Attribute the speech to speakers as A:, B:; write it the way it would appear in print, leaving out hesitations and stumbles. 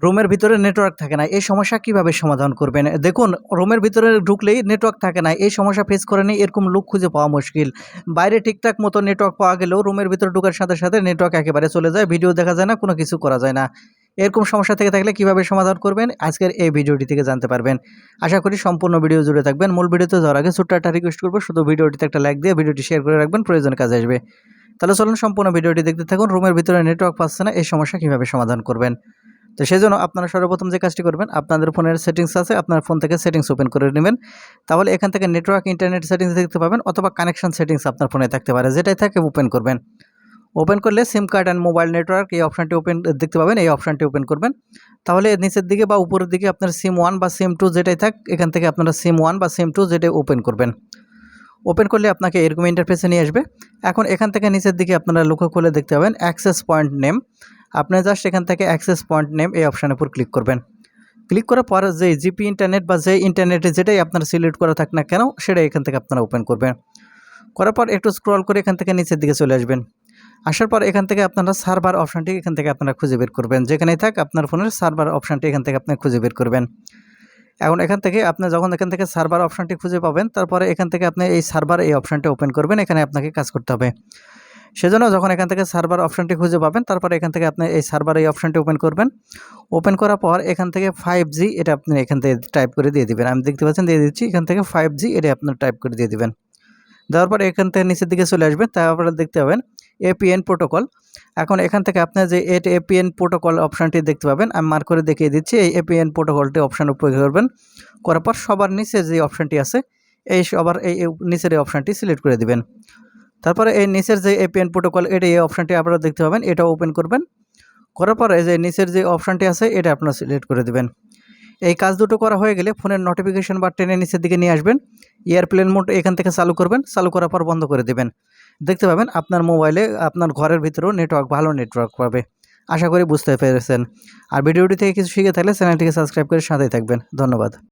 A: রুমের ভিতরে নেটওয়ার্ক থাকে না, এই সমস্যা কিভাবে সমাধান করবেন? দেখুন, রুমের ভিতরে ঢুকলেই নেটওয়ার্ক থাকে না, এই সমস্যা ফেস করেনি এরকম লোক খুঁজে পাওয়া মুশকিল। বাইরে ঠিকঠাক মতো নেটওয়ার্ক পাওয়া গেলেও রুমের ভিতরে ঢোকার সাথে সাথে নেটওয়ার্ক একেবারে চলে যায়, ভিডিও দেখা যায় না, কোনো কিছু করা যায় না। এরকম সমস্যা থেকে থাকলে কিভাবে সমাধান করবেন আজকের এই ভিডিওটি থেকে জানতে পারবেন। আশা করি সম্পূর্ণ ভিডিও জুড়ে থাকবেন। মূল ভিডিওতে যাওয়ার আগে ছোট্ট একটা রিকোয়েস্ট করবো, শুধু ভিডিওটিতে একটা লাইক দিয়ে ভিডিওটি শেয়ার করে রাখবেন, প্রয়োজনে কাজে আসবে। তাহলে চলুন সম্পূর্ণ ভিডিওটি দেখতে থাকুন। রুমের ভিতরে নেটওয়ার্ক পাচ্ছে না, এই সমস্যা কিভাবে সমাধান করবেন। তো সেজন্য আপনারা সর্বপ্রথম যে কাজটি করবেন, আপনাদের ফোনের সেটিংস আছে, আপনার ফোন থেকে সেটিংস ওপেন করে নেবেন। তাহলে এখান থেকে নেটওয়ার্ক ইন্টারনেট সেটিংস দেখতে পাবেন, অথবা কানেকশন সেটিংস আপনার ফোনে থাকতে পারে, যেটাই থাকে ওপেন করবেন। ওপেন করলে সিম কার্ড অ্যান্ড মোবাইল নেটওয়ার্ক এই অপশানটি ওপেন দেখতে পাবেন, এই অপশানটি ওপেন করবেন। তাহলে নিচের দিকে বা উপরের দিকে আপনার সিম 1 বা সিম 2 যেটাই থাক, এখান থেকে আপনারা সিম 1 বা সিম 2 যেটাই ওপেন করবেন। ওপেন করলে আপনাকে এরকম ইন্টারফেসে নিয়ে আসবে। এখন এখান থেকে নিচের দিকে আপনারা লক্ষ্য করলে দেখতে পাবেন অ্যাক্সেস পয়েন্ট নেম। আপনি জাস্ট এখান থেকে অ্যাক্সেস পয়েন্ট নেম এই অপশানের উপর ক্লিক করবেন। ক্লিক করার পর যে জিপি ইন্টারনেট বা যে ইন্টারনেটে যেটাই আপনারা সিলেক্ট করা থাক না কেন, সেটাই এখান থেকে আপনারা ওপেন করবেন। করার পর একটু স্ক্রল করে এখান থেকে নিচের দিকে চলে আসবেন। আসার পর এখান থেকে আপনারা সার্ভার অপশানটি এখান থেকে আপনারা খুঁজে বের করবেন। যেখানেই থাক আপনার ফোনের সার্ভার অপশানটি এখান থেকে আপনি খুঁজে বের করবেন। এখন এখান থেকে আপনি যখন এখান থেকে সার্ভার অপশানটি খুঁজে পাবেন, তারপরে এখান থেকে আপনি এই সার্ভার এই অপশানটি ওপেন করবেন। এখানে আপনাকে কাজ করতে হবে। সেজন্য যখন এখান থেকে সার্ভার অপশানটি খুঁজে পাবেন, তারপরে এখান থেকে আপনি এই সার্ভার এই অপশানটি ওপেন করবেন। ওপেন করার পর এখান থেকে 5G এটা আপনি এখান থেকে টাইপ করে দিয়ে দিবেন। আমি দেখতে পাচ্ছেন দিয়ে দিচ্ছি। এখান থেকে 5G এটা আপনার টাইপ করে দিয়ে দিবেন। দেওয়ার পর এখান থেকে নিচের দিকে চলে আসবেন। তারপরে দেখতে পাবেন এপিএন প্রোটোকল। এখন এখান থেকে আপনার যে এপিএন প্রোটোকল অপশানটি দেখতে পাবেন, আমি মার্ক করে দেখিয়ে দিচ্ছি। এই এপিএন প্রোটোকলটি অপশান উপরে করবেন। করার পর সবার নিচে যে অপশানটি আছে, এই সবার এই নিচের এই অপশানটি সিলেক্ট করে দিবেন। তারপরে এই নিচের যে এপিএন প্রোটোকল এটা এই অপশানটি আপনারা দেখতে পাবেন, এটা ওপেন করবেন। করার পর এই যে নিচের যে অপশানটি আছে এটা আপনারা সিলেক্ট করে দিবেন। এই কাজ দুটো করা হয়ে গেলে ফোনের নোটিফিকেশন বা টেনে নিচের দিকে নিয়ে আসবেন। এয়ারপ্লেন মোড এখান থেকে চালু করবেন, চালু করার পর বন্ধ করে দেবেন। দেখতে পাবেন আপনার মোবাইলে আপনার ঘরের ভিতরেও নেটওয়ার্ক ভালো নেটওয়ার্ক পাবে। আশা করি বুঝতে পেরেছেন। আর ভিডিওটি থেকে কিছু শিখে থাকলে চ্যানেলটিকে সাবস্ক্রাইব করে সাথেই থাকবেন। ধন্যবাদ।